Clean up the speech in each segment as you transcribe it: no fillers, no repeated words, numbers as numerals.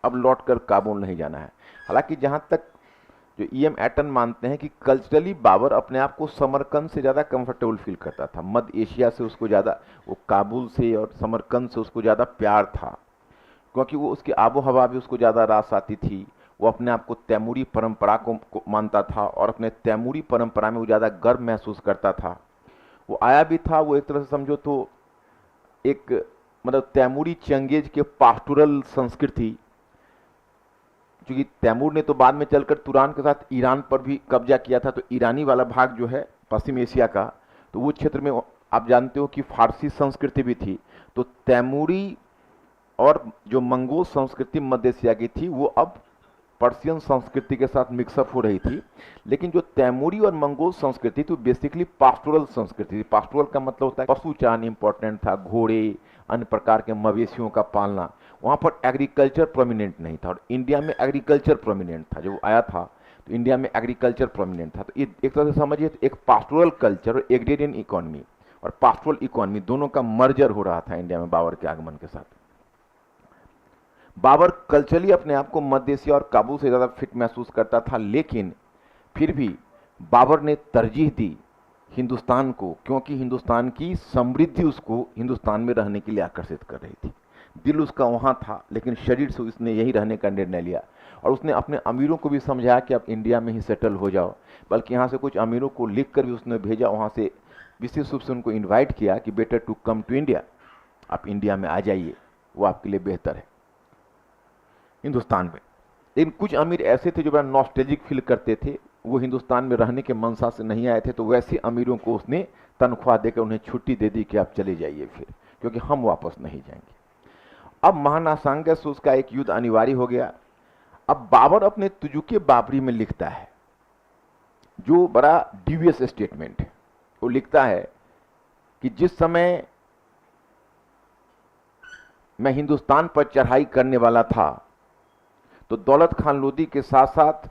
अब लौटकर काबुल नहीं जाना है। हालांकि जहां तक जो ईएम एटन मानते हैं कि कल्चरली बाबर अपने आप को समरकंद से ज़्यादा कंफर्टेबल फील करता था, मध्य एशिया से उसको ज़्यादा, वो काबुल से और समरकंद से उसको ज़्यादा प्यार था, क्योंकि वो उसकी आबो हवा भी उसको ज़्यादा रास आती थी। वो अपने आप को तैमूरी परंपरा को मानता था और अपने तैमूरी परंपरा में वो ज़्यादा गर्व महसूस करता था। वो आया भी था, वो एक तरह से समझो तो एक मतलब तैमूरी चंगेज के पास्टोरल संस्कृति, क्योंकि तैमूर ने तो बाद में चलकर तुरान के साथ ईरान पर भी कब्जा किया था, तो ईरानी वाला भाग जो है पश्चिम एशिया का, तो वो क्षेत्र में आप जानते हो कि फारसी संस्कृति भी थी। तो तैमूरी और जो मंगोल संस्कृति मध्य एशिया की थी वो अब पर्शियन संस्कृति के साथ मिक्सअप हो रही थी। लेकिन जो तैमूरी और मंगोल संस्कृति तो बेसिकली पास्टोरल संस्कृति थी। पास्टोरल का मतलब होता है पशुचारण इंपॉर्टेंट था, घोड़े, अन्य प्रकार के मवेशियों का पालना। वहाँ पर एग्रीकल्चर प्रोमिनेंट नहीं था, और इंडिया में एग्रीकल्चर प्रोमिनेंट था। जब वो आया था तो इंडिया में एग्रीकल्चर प्रोमिनेंट था। तो ये एक तरह से समझिए तो एक पास्टोरल कल्चर और एग्रेरियन इकोनॉमी और पास्टोरल इकोनॉमी दोनों का मर्जर हो रहा था इंडिया में बाबर के आगमन के साथ। बाबर कल्चरली अपने आप को मध्य एशिया और काबुल से ज़्यादा फिट महसूस करता था, लेकिन फिर भी बाबर ने तरजीह दी हिंदुस्तान को, क्योंकि हिंदुस्तान की समृद्धि उसको हिंदुस्तान में रहने के लिए आकर्षित कर रही थी। दिल उसका वहाँ था, लेकिन शरीर से उसने यहीं रहने का निर्णय लिया। और उसने अपने अमीरों को भी समझाया कि आप इंडिया में ही सेटल हो जाओ, बल्कि यहाँ से कुछ अमीरों को लिख कर भी उसने भेजा, वहाँ से विशेष रूप से उनको इन्वाइट किया कि better to come to India, आप इंडिया में आ जाइए, वो आपके लिए बेहतर है हिंदुस्तान में। लेकिन कुछ अमीर ऐसे थे जो बड़ा नॉस्टैल्जिक फील करते थे, वो हिंदुस्तान में रहने के मंशा से नहीं आए थे, तो वैसे अमीरों को उसने तनख्वाह देकर उन्हें छुट्टी दे दी कि आप चले जाइए फिर, क्योंकि हम वापस नहीं जाएंगे। अब महानासांगा से उसका एक युद्ध अनिवार्य हो गया। अब बाबर अपने तुजुके बाबरी में लिखता है, जो बड़ा डिवियस स्टेटमेंट है। वो लिखता है कि जिस समय मैं हिंदुस्तान पर चढ़ाई करने वाला था तो दौलत खान लोदी के साथ साथ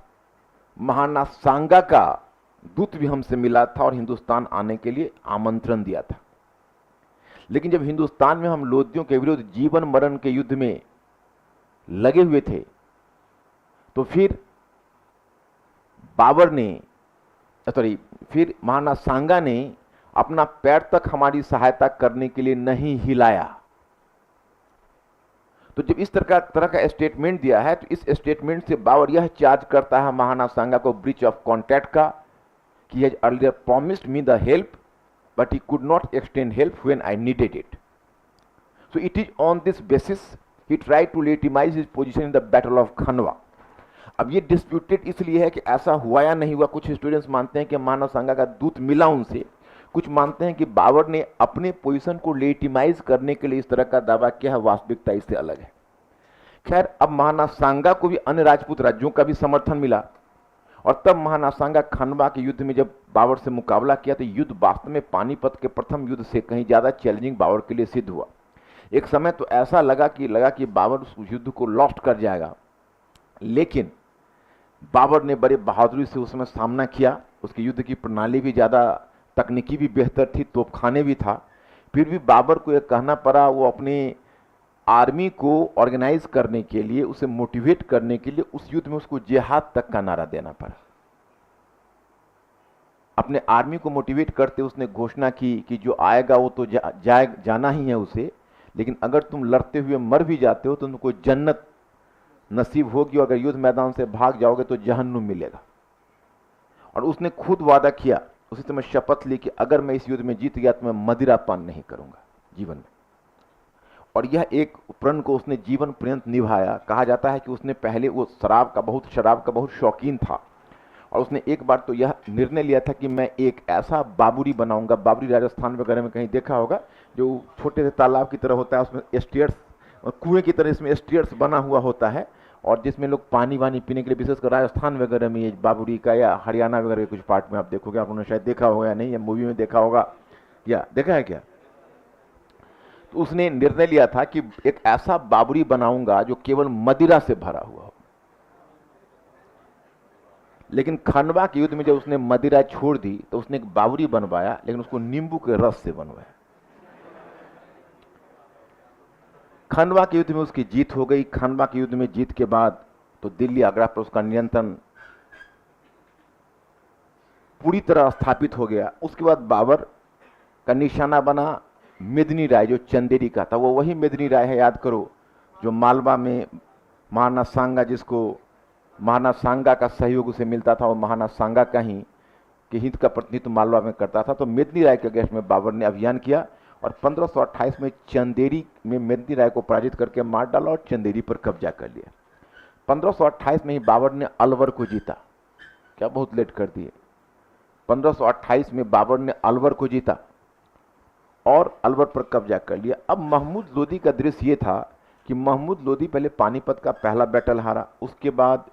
महाना सांगा का दूत भी हमसे मिला था और हिंदुस्तान आने के लिए आमंत्रण दिया था। लेकिन जब हिंदुस्तान में हम लोदियों के विरुद्ध जीवन मरण के युद्ध में लगे हुए थे, तो फिर बाबर ने फिर महाना सांगा ने अपना पैर तक हमारी सहायता करने के लिए नहीं हिलाया। तो जब इस तरह का स्टेटमेंट दिया है, तो इस स्टेटमेंट से बाबर यह चार्ज करता है महाना सांगा को ब्रीच ऑफ कॉन्ट्रैक्ट का, कि has earlier promised me the help but he could not extend help when I needed it. So it is on this basis he try to legitimize his position in the battle of Khanwa. अब ये disputed इसलिए है कि ऐसा हुआ या नहीं हुआ। कुछ स्टूडेंट्स मानते हैं कि महाना सांगा का दूत मिला उनसे, कुछ मानते हैं कि बाबर ने अपने पोजीशन को लेजिटिमाइज करने के लिए इस तरह का दावा किया है, वास्तविकता इससे अलग है। खैर, अब महाना सांगा को भी अन्य राजपूत राज्यों का भी समर्थन मिला, और तब महाना सांगा खनवा के युद्ध में जब बाबर से मुकाबला किया, तो युद्ध वास्तव में पानीपत के प्रथम युद्ध से कहीं ज्यादा चैलेंजिंग बाबर के लिए सिद्ध हुआ। एक समय तो ऐसा लगा कि बाबर उस युद्ध को लॉस्ट कर जाएगा, लेकिन बाबर ने बड़े बहादुरी से उसमें सामना किया। उसकी युद्ध की प्रणाली भी ज़्यादा तकनीकी भी बेहतर थी, तोपखाने भी था। फिर भी बाबर को यह कहना पड़ा, वो अपने आर्मी को ऑर्गेनाइज करने के लिए, उसे मोटिवेट करने के लिए उस युद्ध में उसको जिहाद तक का नारा देना पड़ा। अपने आर्मी को मोटिवेट करते उसने घोषणा की कि जो आएगा वो तो जाना ही है उसे, लेकिन अगर तुम लड़ते हुए मर भी जाते हो तो तुमको जन्नत नसीब होगी, और अगर युद्ध मैदान से भाग जाओगे तो जहन्नुम मिलेगा। और उसने खुद वादा किया, उसी समय शपथ ली कि अगर मैं इस युद्ध में जीत गया तो मैं मदिरा पान नहीं करूंगा जीवन में। और यह एक प्रण को उसने जीवन पर्यंत निभाया। कहा जाता है कि उसने पहले वो शराब का बहुत शौकीन था, और उसने एक बार तो यह निर्णय लिया था कि मैं एक ऐसा बाबुरी बनाऊंगा। बाबुरी राजस्थान वगैरह में कहीं देखा होगा, जो छोटे से तालाब की तरह होता है, उसमें स्टेयर्स, कुएं की तरह इसमें स्टेयर्स बना हुआ होता है, और जिसमें लोग पानी वानी पीने के लिए, विशेषकर राजस्थान वगैरह में ये बाबुरी का, या हरियाणा वगैरह के कुछ पार्ट में आप देखोगे, आपने शायद देखा होगा या नहीं, या मूवी में देखा होगा, या देखा है क्या। तो उसने निर्णय लिया था कि एक ऐसा बाबुरी बनाऊंगा जो केवल मदिरा से भरा हुआ हो। लेकिन खनवा के युद्ध में जब उसने मदिरा छोड़ दी तो उसने एक बाबुरी बनवाया, लेकिन उसको नींबू के रस से बनवाया। खंडवा के युद्ध में उसकी जीत हो गई। खंडवा के युद्ध में जीत के बाद तो दिल्ली आगरा पर उसका नियंत्रण पूरी तरह स्थापित हो गया। उसके बाद बाबर का निशाना बना मेदिनी राय, जो चंदेरी का था। वो वही मेदिनी राय है, याद करो, जो मालवा में महाराणा सांगा, जिसको महाराणा सांगा का सहयोग उसे मिलता था, और महाराणा सांगा का ही के हित का प्रतिनिधित्व मालवा में करता था। तो मेदिनी राय के अगेंस्ट में बाबर ने अभियान किया और 1528 में चंदेरी में मेदिनी राय को पराजित करके मार डाला और चंदेरी पर कब्जा कर लिया। 1528 में ही बाबर ने अलवर को जीता। क्या बहुत लेट कर दिए। 1528 में बाबर ने अलवर को जीता और अलवर पर कब्जा कर लिया। अब महमूद लोदी का दृश्य ये था कि महमूद लोदी पहले पानीपत का पहला बैटल हारा, उसके बाद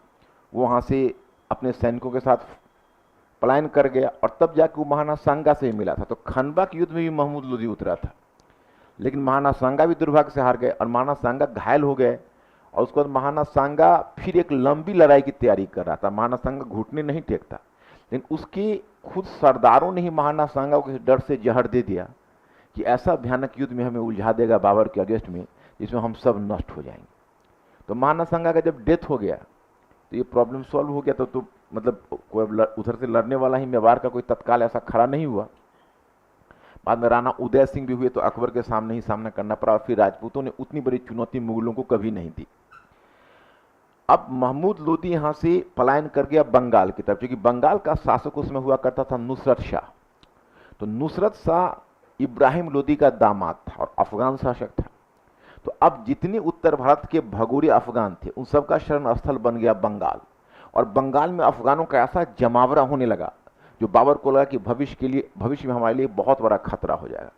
वहां से अपने सैनिकों के साथ पलायन कर गया और तब जाके वो महाराणा सांगा से ही मिला था। तो खंडवा के युद्ध में भी महमूद लोदी उतरा था, लेकिन महाराणा सांगा भी दुर्भाग्य से हार गए और महाराणा सांगा घायल हो गए। और उसके बाद महाराणा सांगा फिर एक लंबी लड़ाई की तैयारी कर रहा था। महाराणा सांगा घुटने नहीं टेकता, लेकिन उसके खुद सरदारों ने ही महाराणा सांगा को डर से जहर दे दिया कि ऐसा भयानक युद्ध में हमें उलझा देगा बाबर के अगेंस्ट में, जिसमें हम सब नष्ट हो जाएंगे। तो महाराणा सांगा का जब डेथ हो गया तो ये प्रॉब्लम सॉल्व हो गया। तो मतलब कोई उधर से लड़ने वाला ही मेवाड़ का कोई तत्काल ऐसा खड़ा नहीं हुआ। बाद में राणा उदय सिंह भी हुए तो अकबर के सामने ही सामना करना पड़ा। फिर राजपूतों ने उतनी बड़ी चुनौती मुगलों को कभी नहीं दी। अब महमूद लोदी यहां से पलायन कर गया बंगाल की तरफ, क्योंकि बंगाल का शासक उसमें हुआ करता था नुसरत शाह। तो नुसरत शाह इब्राहिम लोदी का दामाद था और अफगान शासक था। तो अब जितने उत्तर भारत के भगोड़े अफगान थे उन सबका शरण स्थल बन गया बंगाल। और बंगाल में अफगानों का ऐसा जमावड़ा होने लगा जो बाबर को लगा कि भविष्य में हमारे लिए बहुत बड़ा खतरा हो जाएगा।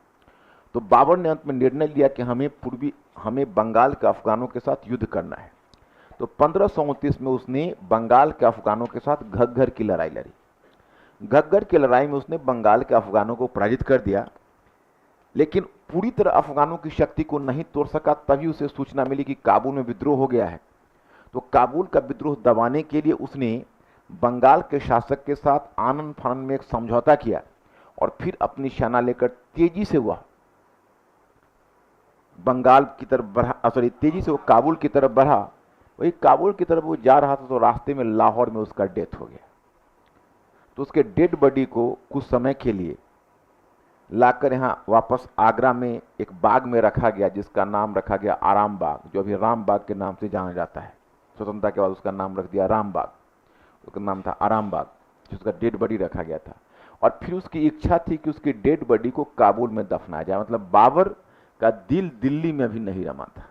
तो बाबर ने अंत में निर्णय लिया कि हमें बंगाल के अफगानों के साथ युद्ध करना है। तो 1529 में उसने बंगाल के अफगानों के साथ घग्गर की लड़ाई लड़ी। घग्गर की लड़ाई में उसने बंगाल के अफगानों को पराजित कर दिया, लेकिन पूरी तरह अफगानों की शक्ति को नहीं तोड़ सका। तभी उसे सूचना मिली कि काबुल में विद्रोह हो गया है। तो काबुल का विद्रोह दबाने के लिए उसने बंगाल के शासक के साथ आनन फानन में एक समझौता किया और फिर अपनी सेना लेकर तेजी से वह बंगाल की तरफ बढ़ा, तेजी से वो काबुल की तरफ बढ़ा। वही काबुल की तरफ वो जा रहा था तो रास्ते में लाहौर में उसका डेथ हो गया। तो उसके डेड बॉडी को कुछ समय के लिए लाकर यहाँ वापस आगरा में एक बाग में रखा गया, जिसका नाम रखा गया आराम बाग, जो अभी राम बाग के नाम से जाना जाता है। स्वतंत्रता के बाद उसका नाम रख दिया राम बाग, उसका नाम था आराम बाग, जिसका डेड बॉडी रखा गया था। और फिर उसकी इच्छा थी कि उसकी डेड बॉडी को काबुल में दफनाया जाए। मतलब बाबर का दिल दिल्ली में भी नहीं रमा था,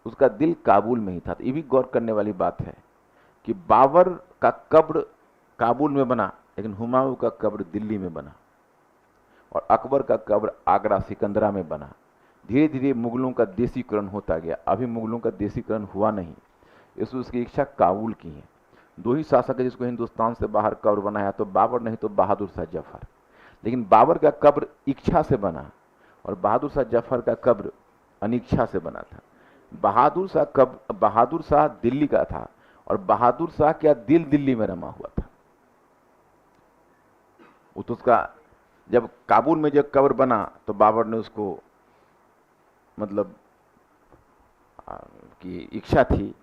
उसका दिल काबुल में ही था। तो ये भी गौर करने वाली बात है कि बाबर का कब्र काबुल में बना, लेकिन हुमायूं का कब्र दिल्ली में बना और अकबर का कब्र आगरा सिकंदरा में बना। धीरे धीरे मुगलों का देशीकरण होता गया। अभी मुगलों का देशीकरण हुआ नहीं, इसलिए उसकी इच्छा काबुल की है। दो ही शासक है जिसको हिंदुस्तान से बाहर कब्र बनाया, तो बाबर नहीं तो बहादुर शाह जफर। लेकिन बाबर का कब्र इच्छा से बना और बहादुर शाह जफर का कब्र अनिच्छा से बना था। बहादुर शाह दिल्ली का था और बहादुर शाह का दिल दिल्ली में रमा हुआ था। वो तो उसका जब काबुल में जब कब्र बना तो बाबर ने उसको मतलब की इच्छा थी,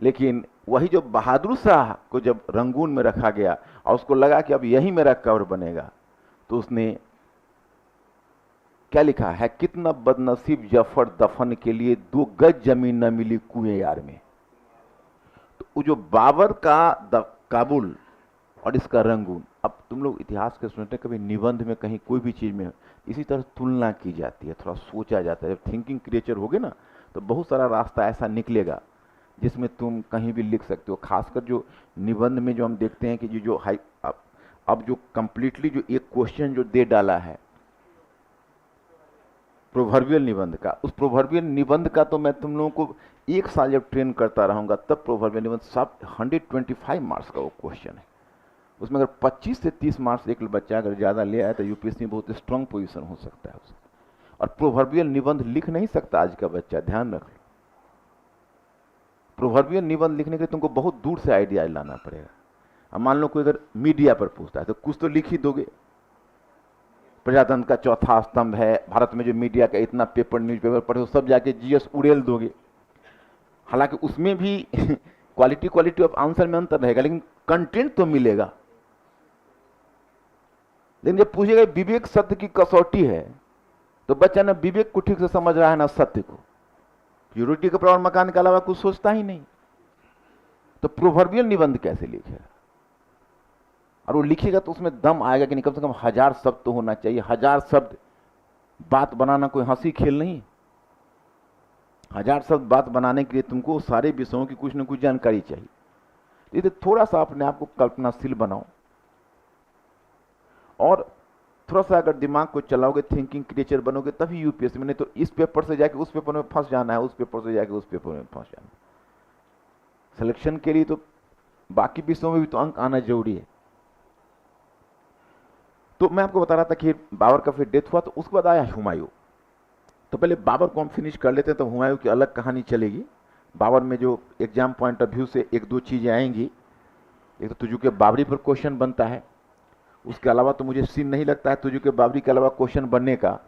लेकिन वही जो बहादुर शाह को जब रंगून में रखा गया और उसको लगा कि अब यही मेरा कब्र बनेगा, तो उसने क्या लिखा है, कितना बदनसीब जफर दफन के लिए 2 गज जमीन न मिली कुएं यार में। तो वो जो बाबर का काबुल और इसका रंगून, अब तुम लोग इतिहास के सुनते कभी निबंध में कहीं कोई भी चीज में इसी तरह तुलना की जाती है, थोड़ा सोचा जाता है। जब थिंकिंग क्रिएचर होगे ना तो बहुत सारा रास्ता ऐसा निकलेगा जिसमें तुम कहीं भी लिख सकते हो। खासकर जो निबंध में जो हम देखते हैं कि जो अब जो कंप्लीटली जो एक क्वेश्चन जो दे डाला है प्रोवर्बियल निबंध का, उस प्रोवर्बियल निबंध का तो मैं तुम लोगों को 1 साल जब ट्रेन करता रहूंगा तब प्रोवर्बियल निबंध सब 125 मार्क्स का वो क्वेश्चन है। उसमें अगर 25 से 30 मार्क्स एक बच्चा अगर ज़्यादा ले आए तो यूपीएससी में बहुत स्ट्रांग पोजीशन हो सकता है उसका। और प्रोवर्बियल निबंध लिख नहीं सकता आज का बच्चा, ध्यान रख लो। प्रोवर्बियल निबंध लिखने के लिए तुमको बहुत दूर से आइडिया लाना पड़ेगा। अब मान लो कोई अगर मीडिया पर पूछता है तो कुछ तो लिख ही दोगे, प्रजातंत्र का चौथा स्तंभ है, भारत में जो मीडिया का इतना पेपर न्यूज़पेपर पढ़े, सब जाके जीएस उड़ेल दोगे। हालांकि उसमें भी क्वालिटी ऑफ आंसर में अंतर रहेगा, लेकिन कंटेंट तो मिलेगा। लेकिन जब पूछेगा विवेक सत्य की कसौटी है, तो बच्चा ना विवेक को ठीक से समझ रहा है ना सत्य को। रोटी कपड़ा और मकान के अलावा कुछ सोचता ही नहीं, तो प्रोवर्बियल निबंध कैसे लिखेगा? और वो लिखेगा तो उसमें दम आएगा कि नहीं, कम से कम 1000 शब्द तो होना चाहिए। 1000 शब्द बात बनाना कोई हंसी खेल नहीं। 1000 शब्द बात बनाने के लिए तुमको सारे विषयों की कुछ न कुछ जानकारी चाहिए। इसलिए थोड़ा सा अपने आप को कल्पनाशील बनाओ, और थोड़ा सा अगर दिमाग को चलाओगे, थिंकिंग क्रिएचर बनोगे, तभी यूपीएससी में। नहीं तो इस पेपर से जाके उस पेपर में फंस जाना है, उस पेपर से जाके उस पेपर में फंस जाना है। सिलेक्शन के लिए तो बाकी विषयों में भी तो अंक आना जरूरी है। तो मैं आपको बता रहा था कि बाबर का फिर डेथ हुआ, तो उसके बाद आया हुमायूं। तो पहले बाबर को हम फिनिश कर लेते हैं, तो हुमायूं की अलग कहानी चलेगी। बाबर में जो एग्जाम पॉइंट ऑफ व्यू से एक दो चीजें आएंगी। एक तो तुझू के बाबरी पर क्वेश्चन बनता है, उसके अलावा तो मुझे सीन नहीं लगता है तुझू के बाबरी के अलावा क्वेश्चन बनने का,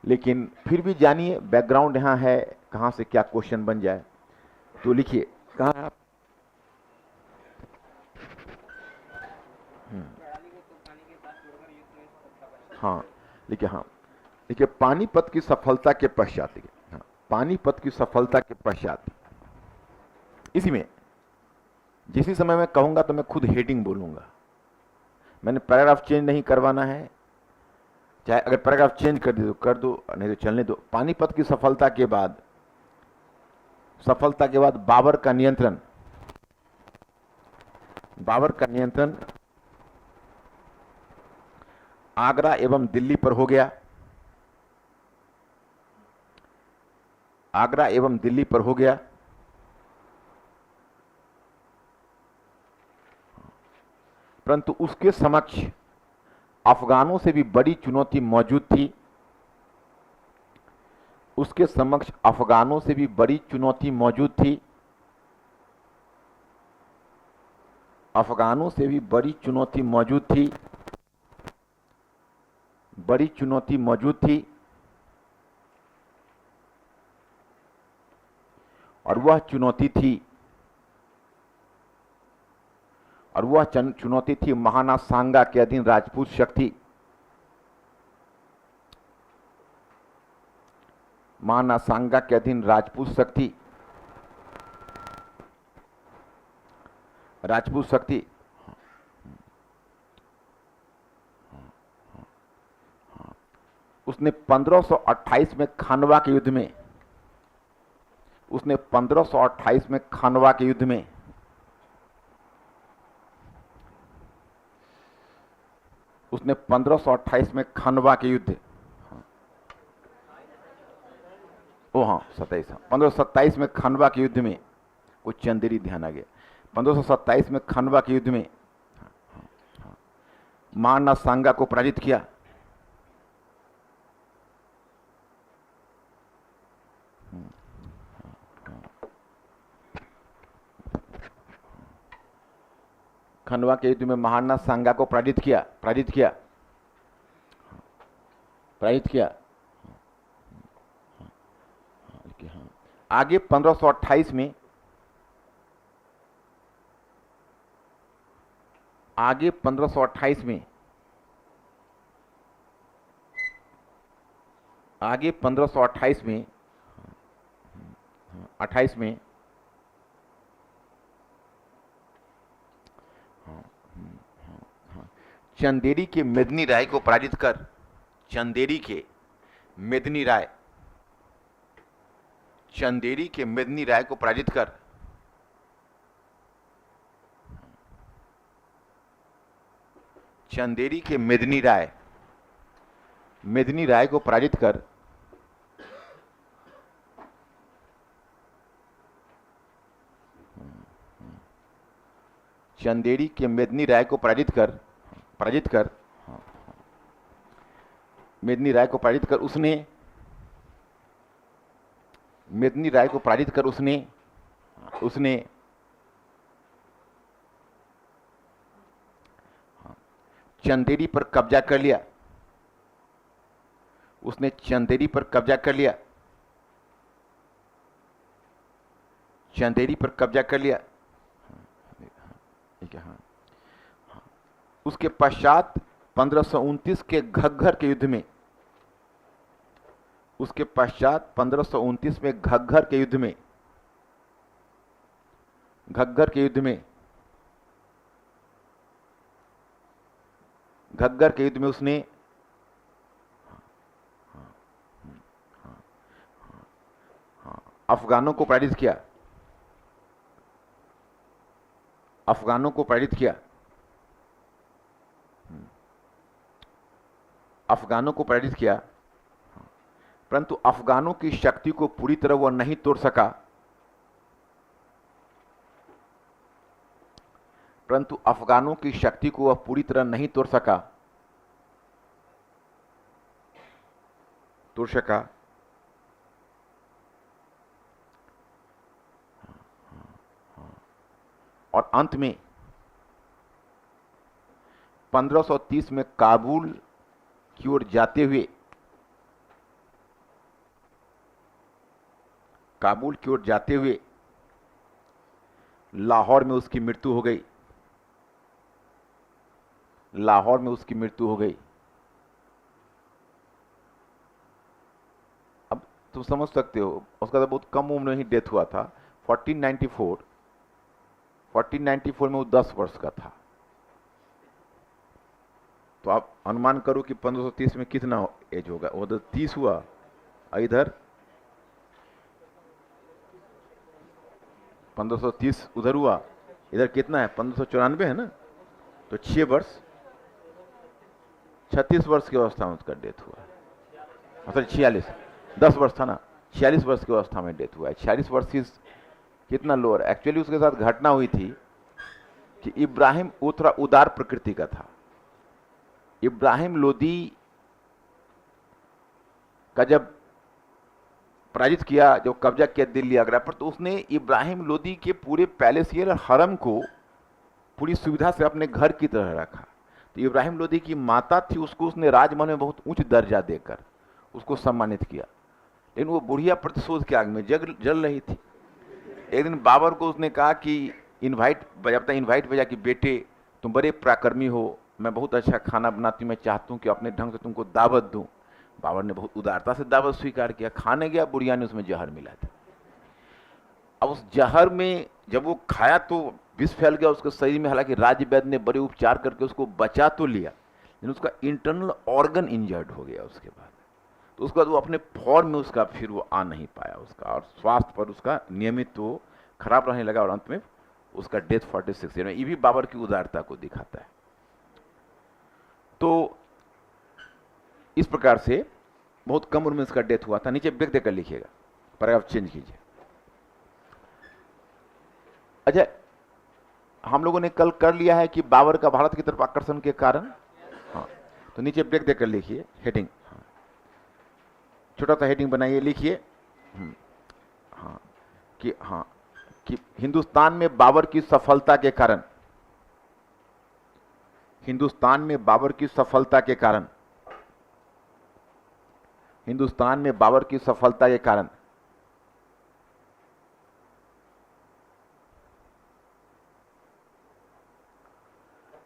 लेकिन फिर भी जानिए बैकग्राउंड यहाँ है, कहाँ से क्या क्वेश्चन बन जाए। तो लिखिए, कहाँ आप? हाँ लिखिए, हाँ देखिए, पानीपत की सफलता के पश्चात, हाँ, पानीपत की सफलता के पश्चात, इसी में जिसी समय मैं कहूंगा तो मैं खुद हेडिंग बोलूंगा। मैंने पैराग्राफ चेंज नहीं करवाना है, चाहे अगर पैराग्राफ चेंज कर दे तो कर दो, नहीं तो चलने दो। पानीपत की सफलता के बाद बाबर का नियंत्रण, आगरा एवं दिल्ली पर हो गया। आगरा एवं दिल्ली पर हो गया। परंतु उसके समक्ष अफगानों से भी बड़ी चुनौती मौजूद थी। उसके समक्ष अफगानों से भी बड़ी चुनौती मौजूद थी। अफगानों से भी बड़ी चुनौती मौजूद थी। बड़ी चुनौती मौजूद थी, और वह चुनौती थी महाना सांगा के अधीन राजपूत शक्ति। महाना सांगा के अधीन राजपूत शक्ति। उसने 1528 में खानवा के युद्ध में, उसने 1528 में खानवा के युद्ध में उसने 1528 में खानवा के युद्ध, ओ हाँ 27, 1527 में खानवा के युद्ध में, कुछ चंदेरी ध्यान आ गया, 1527 में खानवा के युद्ध में महाना सांगा को पराजित किया। खंडवा के युद्ध में महाना सांगा को पराजित किया। आगे 1528 में, आगे 1528 में 28 में चंदेरी के मेदिनी राय को पराजित कर, चंदेरी के मेदिनी राय को पराजित कर चंदेरी के मेदिनी राय को पराजित कर चंदेरी के मेदिनी राय को पराजित कर मेदिनी राय को पराजित कर उसने चंदेरी पर कब्जा कर लिया। उसने चंदेरी पर कब्जा कर लिया, चंदेरी पर कब्जा कर लिया। ठीक है, हाँ। उसके पश्चात 1529 के घग्घर के युद्ध में, उसके पश्चात 1529 में घग्घर के युद्ध में, घग्घर के युद्ध में, घग्घर के युद्ध में उसने अफगानों को पराजित किया, अफगानों को पराजित किया, अफगानों को पराजित किया, परंतु अफगानों की शक्ति को पूरी तरह वह नहीं तोड़ सका, परंतु अफगानों की शक्ति को वह पूरी तरह नहीं तोड़ सका, तोड़ सका। और अंत में 1530 में काबुल की ओर जाते हुए, काबुल की ओर जाते हुए लाहौर में उसकी मृत्यु हो गई, लाहौर में उसकी मृत्यु हो गई। अब तुम समझ सकते हो, उसका तो बहुत कम उम्र में ही डेथ हुआ था, 1494 में वो 10 वर्ष का था। तो आप अनुमान करो कि 1530 में कितना एज होगा, वो तो 30 हुआ, इधर 1530 उधर हुआ, इधर कितना है 1594 है ना, तो 6 वर्ष, 36 वर्ष की अवस्था में उसका डेथ हुआ। मतलब 46, 10 वर्ष था ना, 46 वर्ष की अवस्था में डेथ हुआ है। 46 वर्ष कितना लोअर। एक्चुअली उसके साथ घटना हुई थी कि इब्राहिम वो थोड़ा उदार प्रकृति का था। इब्राहिम लोदी का जब पराजित किया, जो कब्जा किया दिल्ली आगरा पर, तो उसने इब्राहिम लोदी के पूरे पैलेसियल हरम को पूरी सुविधा से अपने घर की तरह रखा। तो इब्राहिम लोदी की माता थी, उसको उसने राजमहल में बहुत उच्च दर्जा देकर उसको सम्मानित किया, लेकिन वो बुढ़िया प्रतिशोध के आग में जल रही थी। एक दिन बाबर को उसने कहा कि इनवाइट भेजा कि बेटे तुम बड़े पराक्रमी हो, मैं बहुत अच्छा खाना बनाती हूँ, मैं चाहता हूँ कि अपने ढंग से तुमको दावत दूं। बाबर ने बहुत उदारता से दावत स्वीकार किया, खाने गया, बुढ़िया ने उसमें जहर मिला था। अब उस जहर में जब वो खाया तो विष फैल गया उसके शरीर में। हालांकि राज्य वैद्य ने बड़े उपचार करके उसको बचा तो लिया, लेकिन उसका इंटरनल ऑर्गन इंजर्ड हो गया उसके बाद। तो उसके बाद वो अपने फॉर्म में उसका फिर वो आ नहीं पाया उसका, और स्वास्थ्य पर उसका नियमित वो खराब रहने लगा, और अंत में उसका डेथ 46 ईयर में। ये भी बाबर की उदारता को दिखाता है। तो इस प्रकार से बहुत कम उम्र में इसका डेथ हुआ था। नीचे ब्रेक देकर लिखिएगा, पैराग्राफ चेंज कीजिए। अच्छा, हम लोगों ने कल कर लिया है कि बाबर का भारत की तरफ आकर्षण के कारण, हाँ, तो नीचे ब्रेक देकर लिखिए हेडिंग, हाँ, छोटा सा हेडिंग बनाइए, लिखिए हाँ कि हिंदुस्तान में बाबर की सफलता के कारण, हिंदुस्तान में बाबर की सफलता के कारण, हिंदुस्तान में बाबर की सफलता के कारण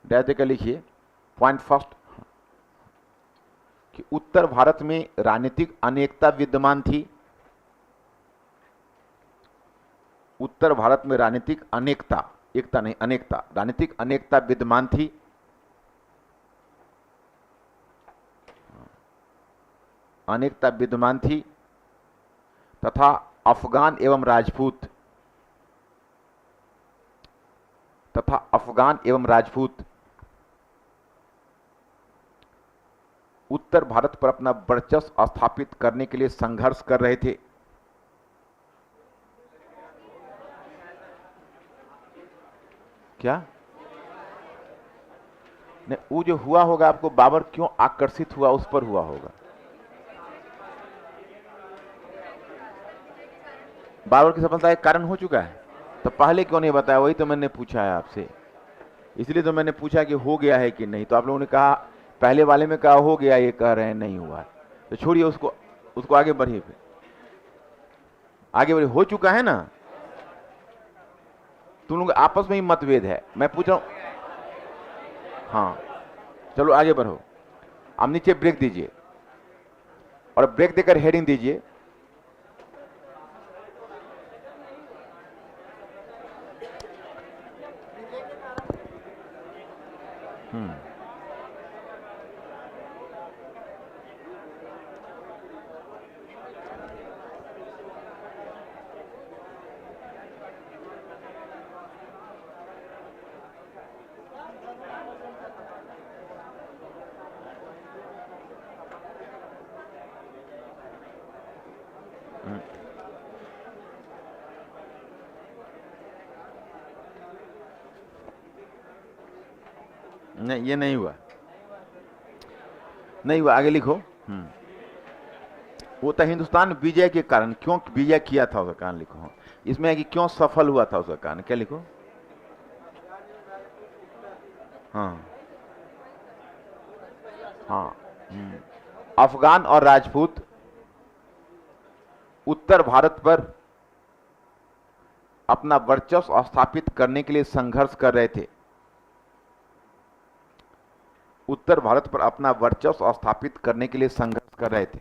डैश देकर लिखिए। पॉइंट फर्स्ट कि उत्तर भारत में राजनीतिक अनेकता विद्यमान थी, उत्तर भारत में राजनीतिक अनेकता, एकता नहीं अनेकता, राजनीतिक अनेकता विद्यमान थी, अनेकता विद्यमान थी, तथा अफगान एवं राजपूत, तथा अफगान एवं राजपूत उत्तर भारत पर अपना वर्चस्व स्थापित करने के लिए संघर्ष कर रहे थे। क्या नहीं, वो जो हुआ होगा, आपको बाबर क्यों आकर्षित हुआ उस पर हुआ होगा। बाबर की सफलता एक कारण हो चुका है, तो पहले क्यों नहीं बताया? वही तो मैंने पूछा है आपसे, इसलिए तो मैंने पूछा कि हो गया है कि नहीं। तो आप लोगों ने कहा, पहले वाले में कहा हो गया, ये कह रहे हैं नहीं हुआ। तो छोड़िए उसको, उसको आगे बढ़िए, फिर आगे बढ़िए, हो चुका है ना। तुम लोग आपस में ही मतभेद है, मैं पूछ रहा हूं। हाँ, चलो आगे बढ़ो। अब नीचे ब्रेक दीजिए और ब्रेक देकर हेडिंग दीजिए। नहीं, ये नहीं हुआ, नहीं हुआ, आगे लिखो। वो था हिंदुस्तान विजय के कारण, क्यों विजय किया था उसका कारण लिखो। हाँ, इसमें है कि क्यों सफल हुआ था उसका कारण, क्या लिखो। हाँ हाँ। अफगान और राजपूत उत्तर भारत पर अपना वर्चस्व स्थापित करने के लिए संघर्ष कर रहे थे। उत्तर भारत पर अपना वर्चस्व स्थापित करने के लिए संघर्ष कर रहे थे।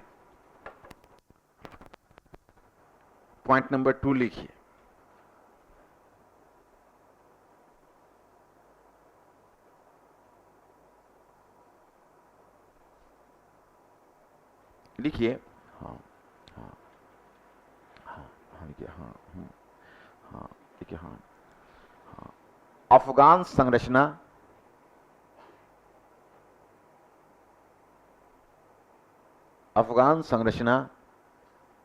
पॉइंट नंबर 2 लिखिए। लिखिए। हाँ हाँ हाँ हाँ, लिखिए। हाँ हाँ, लिखिए। हाँ हाँ। अफगान संरचना अफगान संरचना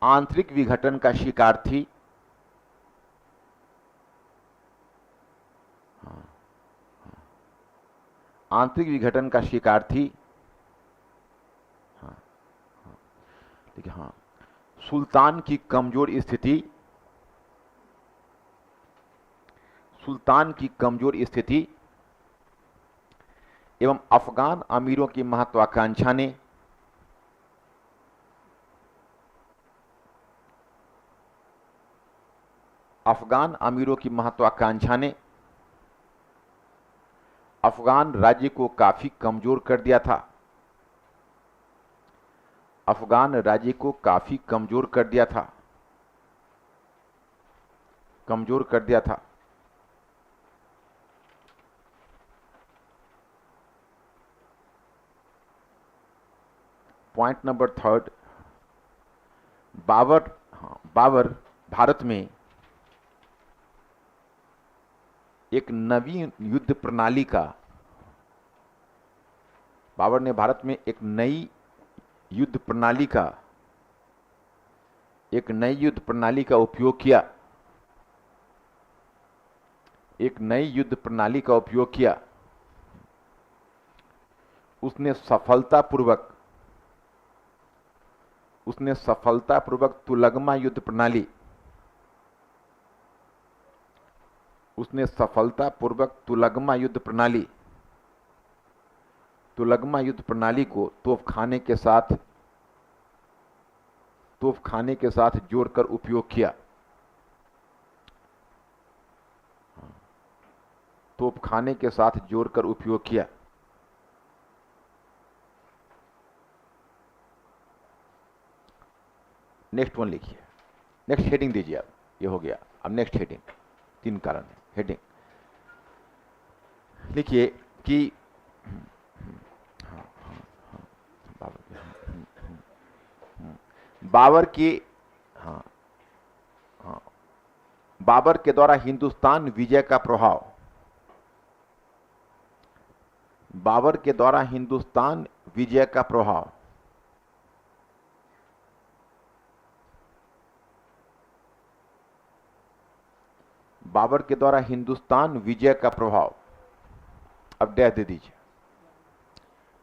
आंतरिक विघटन का शिकार थी। आंतरिक विघटन का शिकार थी। हाँ हाँ, देखिए। हाँ, सुल्तान की कमजोर स्थिति सुल्तान की कमजोर स्थिति एवं अफगान अमीरों की महत्वाकांक्षा ने अफगान अमीरों की महत्वाकांक्षा ने अफगान राज्य को काफी कमजोर कर दिया था। अफगान राज्य को काफी कमजोर कर दिया था। कमजोर कर दिया था। Point number 3, Babur. हाँ, बाबर भारत में एक नवीन युद्ध प्रणाली का बाबर ने भारत में एक नई युद्ध प्रणाली का उपयोग किया। एक नई युद्ध प्रणाली का उपयोग किया। उसने सफलतापूर्वक तुलगमा युद्ध प्रणाली उसने सफलतापूर्वक तुलगमा युद्ध प्रणाली को तोपखाने के साथ जोड़कर उपयोग किया। तोपखाने के साथ जोड़कर उपयोग किया। नेक्स्ट वन लिखिए। नेक्स्ट हेडिंग दीजिए आप। ये हो गया। अब नेक्स्ट हेडिंग, 3 कारण है। हेडिंग लिखिए कि बाबर के हाँ हाँ बाबर के द्वारा हिंदुस्तान विजय का प्रभाव। बाबर के द्वारा हिंदुस्तान विजय का प्रभाव। बाबर के द्वारा हिंदुस्तान विजय का प्रभाव। अब डैश दे दीजिए।